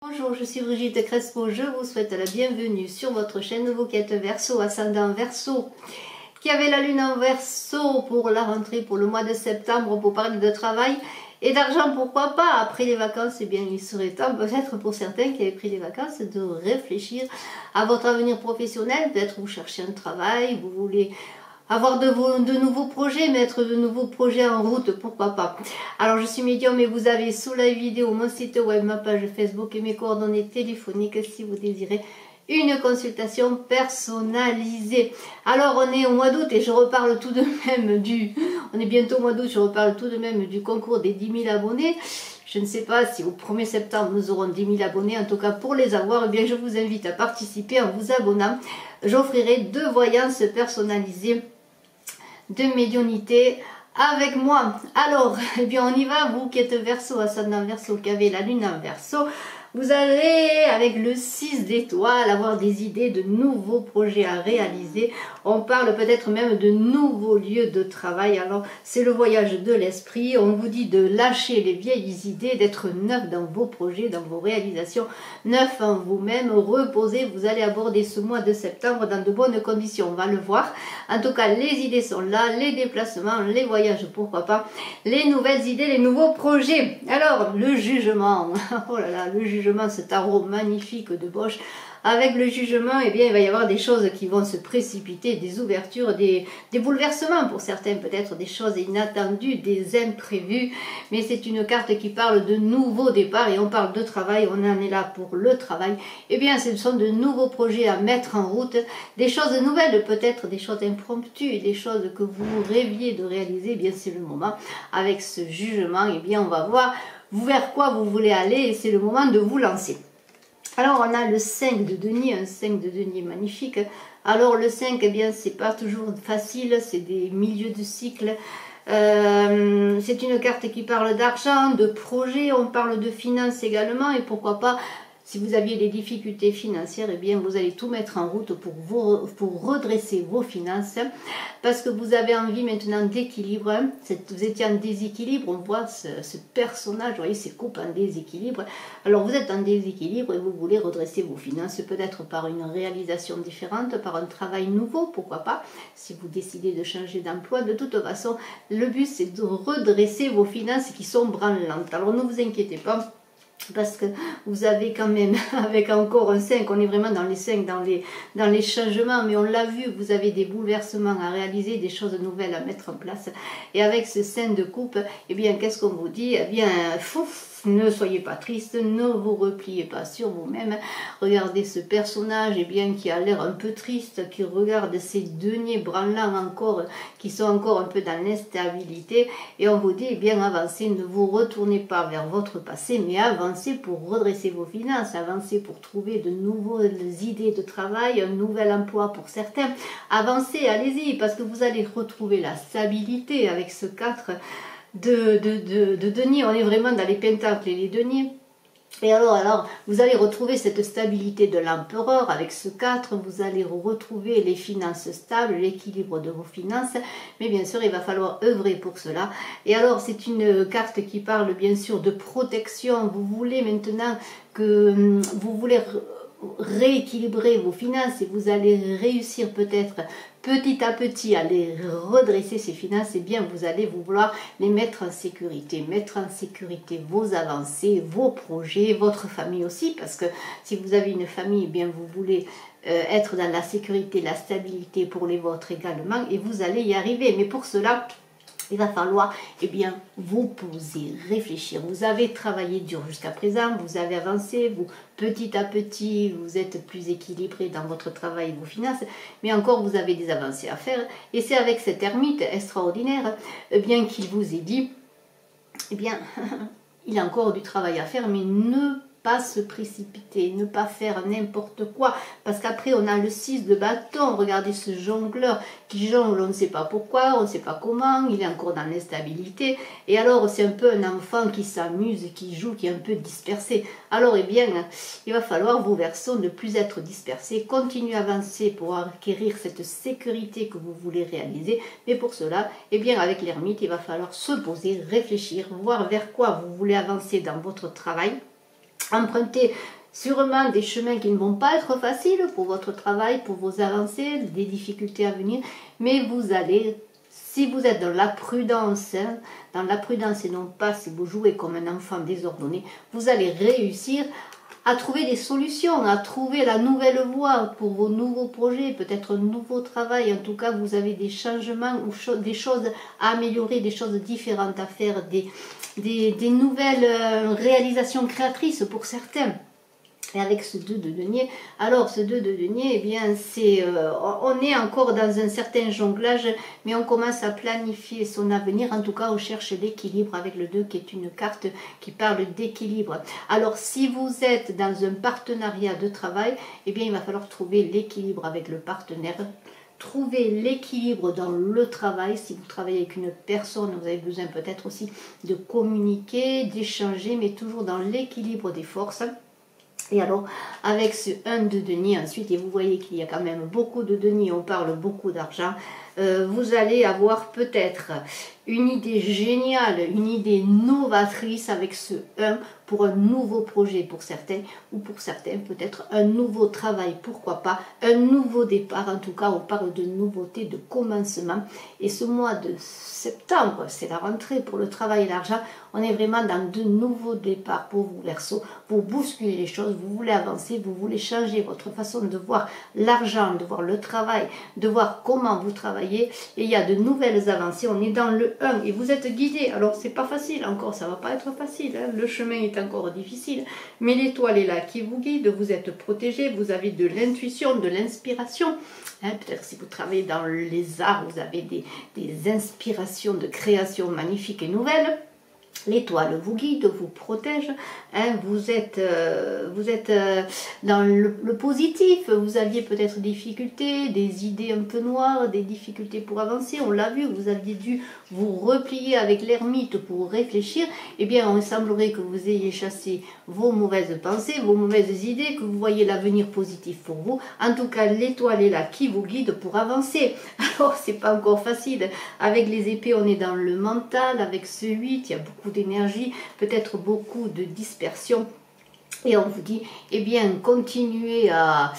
Bonjour, je suis Brigitte Crespo, je vous souhaite la bienvenue sur votre chaîne. Vous qui êtes Verseau, ascendant Verseau, qui avez la lune en Verseau pour la rentrée, pour le mois de septembre, pour parler de travail et d'argent, pourquoi pas. Après les vacances, eh bien, il serait temps, peut-être pour certains qui avaient pris des vacances, de réfléchir à votre avenir professionnel. Peut-être vous cherchez un travail, vous voulez avoir de nouveaux projets, mettre de nouveaux projets en route, pourquoi pas. Alors je suis médium et vous avez sous la vidéo mon site web, ma page Facebook et mes coordonnées téléphoniques si vous désirez une consultation personnalisée. Alors on est au mois d'août et je reparle tout de même on est bientôt au mois d'août, je reparle tout de même du concours des 10 000 abonnés. Je ne sais pas si au 1er septembre nous aurons 10 000 abonnés, en tout cas pour les avoir, eh bien je vous invite à participer en vous abonnant. J'offrirai 2 voyances personnalisées de médiumnité avec moi. Alors, eh bien on y va, vous qui êtes Verseau, ascendant Verseau, qui avez la lune en Verseau, vous allez, avec le 6 d'étoiles, avoir des idées de nouveaux projets à réaliser. On parle peut-être même de nouveaux lieux de travail. Alors, c'est le voyage de l'esprit. On vous dit de lâcher les vieilles idées, d'être neuf dans vos projets, dans vos réalisations, neuf en vous-même. Reposez, vous allez aborder ce mois de septembre dans de bonnes conditions. On va le voir. En tout cas, les idées sont là, les déplacements, les voyages, pourquoi pas, les nouvelles idées, les nouveaux projets. Alors, le jugement. Oh là là, le jugement. Ce tarot magnifique de Bosch. Avec le jugement, eh bien, il va y avoir des choses qui vont se précipiter, des ouvertures, des bouleversements pour certains, peut-être des choses inattendues, des imprévus. Mais c'est une carte qui parle de nouveaux départs et on parle de travail, on en est là pour le travail. Eh bien, ce sont de nouveaux projets à mettre en route, des choses nouvelles, peut-être des choses impromptues, des choses que vous rêviez de réaliser. Eh bien, c'est le moment. Avec ce jugement, eh bien, on va voir vers quoi vous voulez aller et c'est le moment de vous lancer. Alors on a le 5 de denier, un 5 de denier magnifique. Alors le 5, eh bien c'est pas toujours facile, c'est des milieux de cycle. C'est une carte qui parle d'argent, de projet, on parle de finances également et pourquoi pas. Si vous aviez des difficultés financières, eh bien vous allez tout mettre en route pour redresser vos finances parce que vous avez envie maintenant d'équilibre. Vous étiez en déséquilibre, on voit ce personnage, vous voyez, ces coupes en déséquilibre. Alors vous êtes en déséquilibre et vous voulez redresser vos finances, peut-être par une réalisation différente, par un travail nouveau, pourquoi pas, si vous décidez de changer d'emploi. De toute façon, le but c'est de redresser vos finances qui sont branlantes. Alors ne vous inquiétez pas, parce que vous avez quand même, avec encore un 5, on est vraiment dans les 5, dans les changements, mais on l'a vu, vous avez des bouleversements à réaliser, des choses nouvelles à mettre en place. Et avec ce 5 de coupe, eh bien, qu'est-ce qu'on vous dit? Eh bien, ne soyez pas triste, ne vous repliez pas sur vous-même. Regardez ce personnage, eh bien, qui a l'air un peu triste, qui regarde ces deniers branlants encore, qui sont encore un peu dans l'instabilité. Et on vous dit, eh bien, avancez, ne vous retournez pas vers votre passé, mais avancez pour redresser vos finances, avancez pour trouver de nouvelles idées de travail, un nouvel emploi pour certains. Avancez, allez-y, parce que vous allez retrouver la stabilité avec ce 4 de denier. On est vraiment dans les pentacles et les deniers. Et alors, vous allez retrouver cette stabilité de l'empereur avec ce 4, vous allez retrouver les finances stables, l'équilibre de vos finances, mais bien sûr, il va falloir œuvrer pour cela. Et alors, c'est une carte qui parle bien sûr de protection. Vous voulez maintenant vous voulez rééquilibrer vos finances et vous allez réussir peut-être petit à petit à les redresser ces finances, et bien vous allez vouloir les mettre en sécurité vos avancées, vos projets, votre famille aussi, parce que si vous avez une famille, eh bien vous voulez être dans la sécurité, la stabilité pour les vôtres également, et vous allez y arriver. Mais pour cela, il va falloir, eh bien, vous poser, réfléchir. Vous avez travaillé dur jusqu'à présent, vous avez avancé, vous, petit à petit, vous êtes plus équilibré dans votre travail et vos finances, mais encore, vous avez des avancées à faire. Et c'est avec cet ermite extraordinaire, eh bien, qu'il vous est dit, eh bien, il y a encore du travail à faire, mais ne pas se précipiter, ne pas faire n'importe quoi, parce qu'après on a le 6 de bâton. Regardez ce jongleur qui jongle, on ne sait pas pourquoi, on ne sait pas comment, il est encore dans l'instabilité, et alors c'est un peu un enfant qui s'amuse, qui joue, qui est un peu dispersé. Alors eh bien, il va falloir, vous Verseaux, ne plus être dispersés, continuer à avancer pour acquérir cette sécurité que vous voulez réaliser, mais pour cela, eh bien avec l'ermite, il va falloir se poser, réfléchir, voir vers quoi vous voulez avancer dans votre travail. emprunter sûrement des chemins qui ne vont pas être faciles pour votre travail, pour vos avancées, des difficultés à venir, mais vous allez, si vous êtes dans la prudence, hein, dans la prudence et non pas si vous jouez comme un enfant désordonné, vous allez réussir à trouver des solutions, à trouver la nouvelle voie pour vos nouveaux projets, peut-être un nouveau travail. En tout cas, vous avez des changements ou des choses à améliorer, des choses différentes à faire, des nouvelles réalisations créatrices pour certains. Et avec ce 2 de denier, alors ce 2 de denier, eh bien, on est encore dans un certain jonglage, mais on commence à planifier son avenir. En tout cas, on cherche l'équilibre avec le 2 qui est une carte qui parle d'équilibre. Alors, si vous êtes dans un partenariat de travail, eh bien, il va falloir trouver l'équilibre avec le partenaire. Trouver l'équilibre dans le travail. Si vous travaillez avec une personne, vous avez besoin peut-être aussi de communiquer, d'échanger, mais toujours dans l'équilibre des forces. Et alors, avec ce 1 de denier ensuite, et vous voyez qu'il y a quand même beaucoup de deniers, on parle beaucoup d'argent, vous allez avoir peut-être une idée géniale, une idée novatrice avec ce 1 pour un nouveau projet pour certains, ou pour certains peut-être un nouveau travail, pourquoi pas, un nouveau départ. En tout cas, on parle de nouveauté, de commencement. Et ce mois de septembre, c'est la rentrée pour le travail et l'argent. On est vraiment dans de nouveaux départs pour vous, Verseau. Vous bousculez les choses, vous voulez avancer, vous voulez changer votre façon de voir l'argent, de voir le travail, de voir comment vous travaillez. Et il y a de nouvelles avancées. On est dans le 1 et vous êtes guidé. Alors, c'est pas facile encore, ça va pas être facile. Hein. Le chemin est encore difficile. Mais l'étoile est là qui vous guide, vous êtes protégé, vous avez de l'intuition, de l'inspiration. Hein, peut-être si vous travaillez dans les arts, vous avez des inspirations de création magnifiques et nouvelles. L'étoile vous guide, vous protège, hein, vous êtes dans le positif, vous aviez peut-être des difficultés, des idées un peu noires, des difficultés pour avancer, on l'a vu, vous aviez dû vous replier avec l'ermite pour réfléchir, eh bien il semblerait que vous ayez chassé vos mauvaises pensées, vos mauvaises idées, que vous voyez l'avenir positif pour vous. En tout cas, l'étoile est là qui vous guide pour avancer. Alors, c'est pas encore facile. Avec les épées, on est dans le mental, avec ce 8, il y a beaucoup d'énergie, peut-être beaucoup de dispersion. Et on vous dit, eh bien, continuez à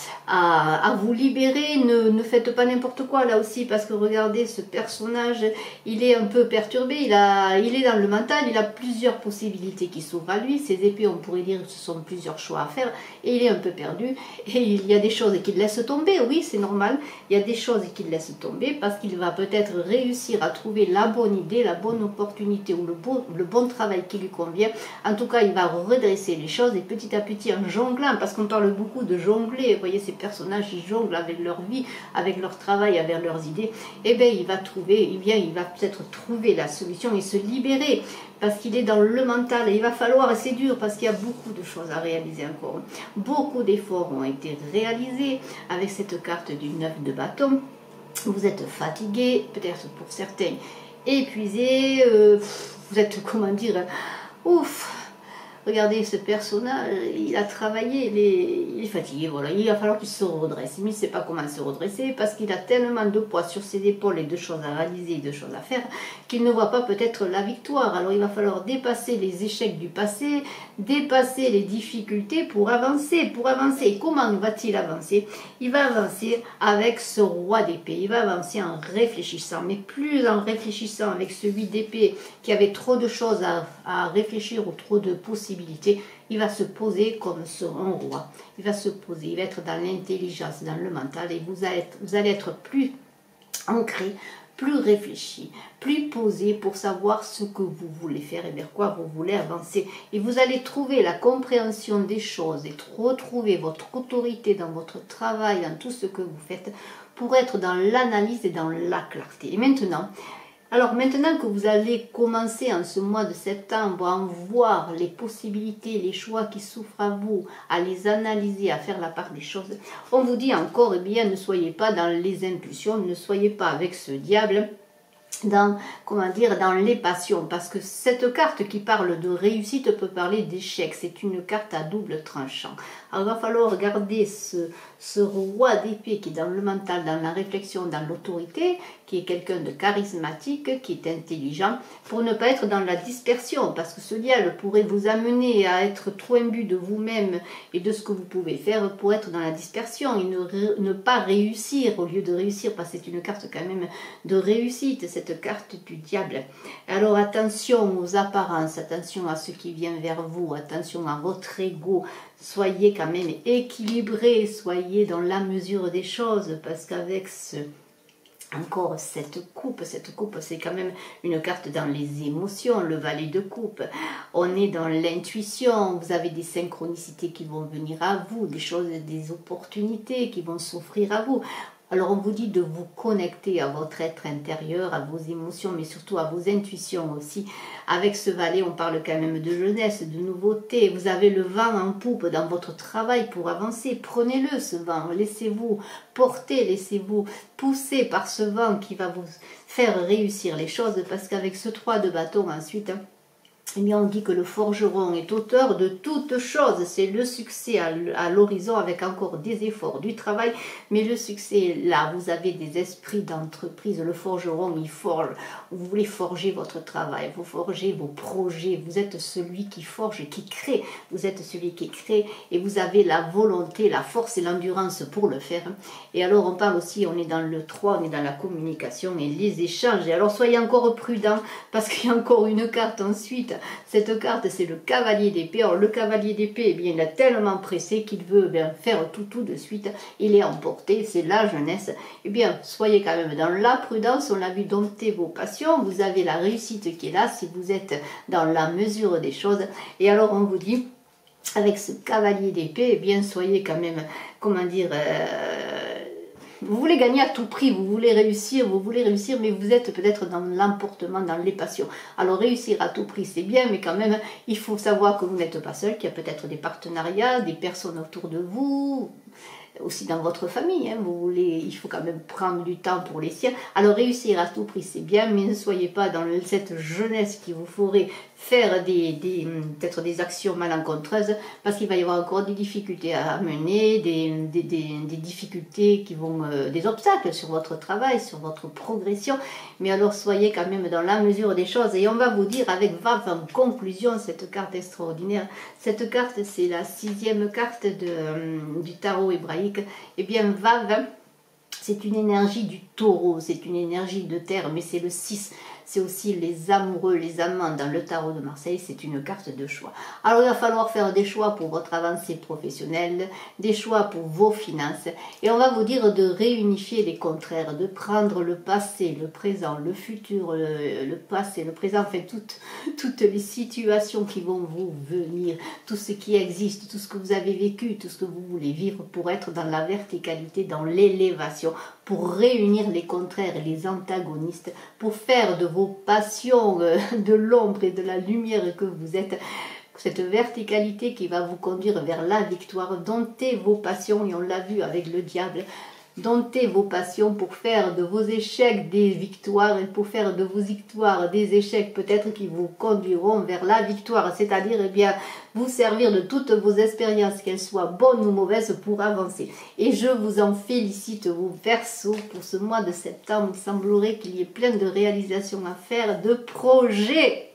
vous libérer, ne faites pas n'importe quoi là aussi, parce que regardez, ce personnage, il est un peu perturbé, il est dans le mental, il a plusieurs possibilités qui s'ouvrent à lui, ses épées, on pourrait dire que ce sont plusieurs choix à faire, et il est un peu perdu, et il y a des choses qu'il laisse tomber, oui, c'est normal, il y a des choses qu'il laisse tomber, parce qu'il va peut-être réussir à trouver la bonne idée, la bonne opportunité, ou le bon travail qui lui convient. En tout cas, il va redresser les choses, et petit à petit en jonglant, parce qu'on parle beaucoup de jongler, vous voyez ces personnages, ils jonglent avec leur vie, avec leur travail, avec leurs idées, et bien il va trouver, eh bien il va peut-être trouver la solution et se libérer, parce qu'il est dans le mental, et il va falloir, et c'est dur, parce qu'il y a beaucoup de choses à réaliser encore, beaucoup d'efforts ont été réalisés, avec cette carte du 9 de bâton, vous êtes fatigué, peut-être pour certains épuisé, vous êtes, comment dire, ouf. Regardez ce personnage, il a travaillé, il est fatigué, voilà, il va falloir qu'il se redresse. Mais il ne sait pas comment se redresser parce qu'il a tellement de poids sur ses épaules et de choses à réaliser, de choses à faire, qu'il ne voit pas peut-être la victoire. Alors il va falloir dépasser les échecs du passé, dépasser les difficultés pour avancer. Et comment va-t-il avancer? Il va avancer avec ce roi d'épée, il va avancer en réfléchissant, mais plus en réfléchissant avec ce 8 d'épée qui avait trop de choses à réfléchir ou trop de possibilités. Il va se poser comme un roi. Il va se poser, il va être dans l'intelligence, dans le mental, et vous allez être plus ancré, plus réfléchi, plus posé pour savoir ce que vous voulez faire et vers quoi vous voulez avancer. Et vous allez trouver la compréhension des choses et retrouver votre autorité dans votre travail, dans tout ce que vous faites, pour être dans l'analyse et dans la clarté. Et maintenant, que vous allez commencer en ce mois de septembre à en voir les possibilités, les choix qui s'ouvrent à vous, à les analyser, à faire la part des choses, on vous dit encore, eh bien, ne soyez pas dans les impulsions, ne soyez pas avec ce diable dans les passions, parce que cette carte qui parle de réussite peut parler d'échec, c'est une carte à double tranchant. Alors il va falloir garder ce roi d'épée qui est dans le mental, dans la réflexion, dans l'autorité, qui est quelqu'un de charismatique, qui est intelligent, pour ne pas être dans la dispersion, parce que ce diable pourrait vous amener à être trop imbu de vous-même et de ce que vous pouvez faire pour être dans la dispersion et ne pas réussir au lieu de réussir, parce que c'est une carte quand même de réussite, cette carte du diable. Alors attention aux apparences, attention à ce qui vient vers vous, attention à votre ego, soyez quand même équilibré, soyez dans la mesure des choses, parce qu'avec encore cette coupe c'est quand même une carte dans les émotions, le valet de coupe. On est dans l'intuition, vous avez des synchronicités qui vont venir à vous, des choses, des opportunités qui vont s'offrir à vous. Alors on vous dit de vous connecter à votre être intérieur, à vos émotions, mais surtout à vos intuitions aussi. Avec ce valet, on parle quand même de jeunesse, de nouveauté. Vous avez le vent en poupe dans votre travail pour avancer. Prenez-le ce vent, laissez-vous porter, laissez-vous pousser par ce vent qui va vous faire réussir les choses. Parce qu'avec ce 3 de bâton ensuite, eh bien, on dit que le forgeron est auteur de toutes choses. C'est le succès à l'horizon avec encore des efforts, du travail. Mais le succès est là. Vous avez des esprits d'entreprise. Le forgeron, il forge. Vous voulez forger votre travail. Vous forgez vos projets. Vous êtes celui qui forge et qui crée. Vous êtes celui qui crée. Et vous avez la volonté, la force et l'endurance pour le faire. Et alors, on parle aussi, on est dans le 3, on est dans la communication et les échanges. Et alors, soyez encore prudents parce qu'il y a encore une carte ensuite. Cette carte, c'est le cavalier d'épée. Alors, le cavalier d'épée, eh bien, il est tellement pressé qu'il veut faire tout de suite. Il est emporté, c'est la jeunesse. Eh bien, soyez quand même dans la prudence. On l'a vu, dompter vos passions. Vous avez la réussite qui est là si vous êtes dans la mesure des choses. Et alors, on vous dit, avec ce cavalier d'épée, eh bien, soyez quand même, comment dire... vous voulez gagner à tout prix, vous voulez réussir, mais vous êtes peut-être dans l'emportement, dans les passions. Alors réussir à tout prix, c'est bien, mais quand même, il faut savoir que vous n'êtes pas seul, qu'il y a peut-être des partenariats, des personnes autour de vous, aussi dans votre famille, hein, il faut quand même prendre du temps pour les siens. Alors réussir à tout prix, c'est bien, mais ne soyez pas dans cette jeunesse qui vous ferait faire peut-être des actions malencontreuses, parce qu'il va y avoir encore des difficultés à mener, des difficultés qui vont, des obstacles sur votre travail, sur votre progression. Mais alors soyez quand même dans la mesure des choses. Et on va vous dire avec Vav en conclusion, cette carte extraordinaire. Cette carte, c'est la 6e carte du tarot hébraïque. Eh bien Vav, c'est une énergie du taureau, c'est une énergie de terre, mais c'est le 6. C'est aussi les amoureux, les amants dans le tarot de Marseille, c'est une carte de choix. Alors il va falloir faire des choix pour votre avancée professionnelle, des choix pour vos finances. Et on va vous dire de réunifier les contraires, de prendre le passé, le présent, le futur, le passé, le présent, enfin toutes les situations qui vont vous venir, tout ce qui existe, tout ce que vous avez vécu, tout ce que vous voulez vivre pour être dans la verticalité, dans l'élévation, pour réunir les contraires, les antagonistes, pour faire de vos passions, de l'ombre et de la lumière que vous êtes, cette verticalité qui va vous conduire vers la victoire. Domptez vos passions, et on l'a vu avec le diable, domptez vos passions pour faire de vos échecs des victoires et pour faire de vos victoires des échecs peut-être qui vous conduiront vers la victoire, c'est-à-dire eh bien vous servir de toutes vos expériences, qu'elles soient bonnes ou mauvaises, pour avancer. Et je vous en félicite, vous Verseaux, pour ce mois de septembre. Il semblerait qu'il y ait plein de réalisations à faire, de projets.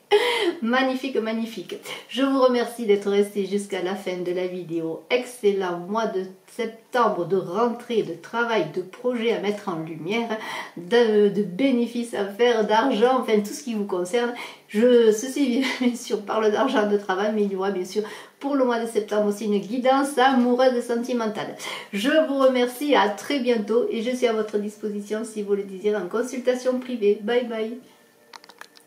Magnifique, magnifique. Je vous remercie d'être resté jusqu'à la fin de la vidéo. Excellent mois de septembre, de rentrée, de travail, de projets à mettre en lumière, de bénéfices à faire, d'argent, enfin tout ce qui vous concerne. Ceci bien sûr parle d'argent, de travail, mais il y aura bien sûr pour le mois de septembre aussi une guidance amoureuse et sentimentale. Je vous remercie, à très bientôt et je suis à votre disposition si vous le désirez en consultation privée. Bye bye.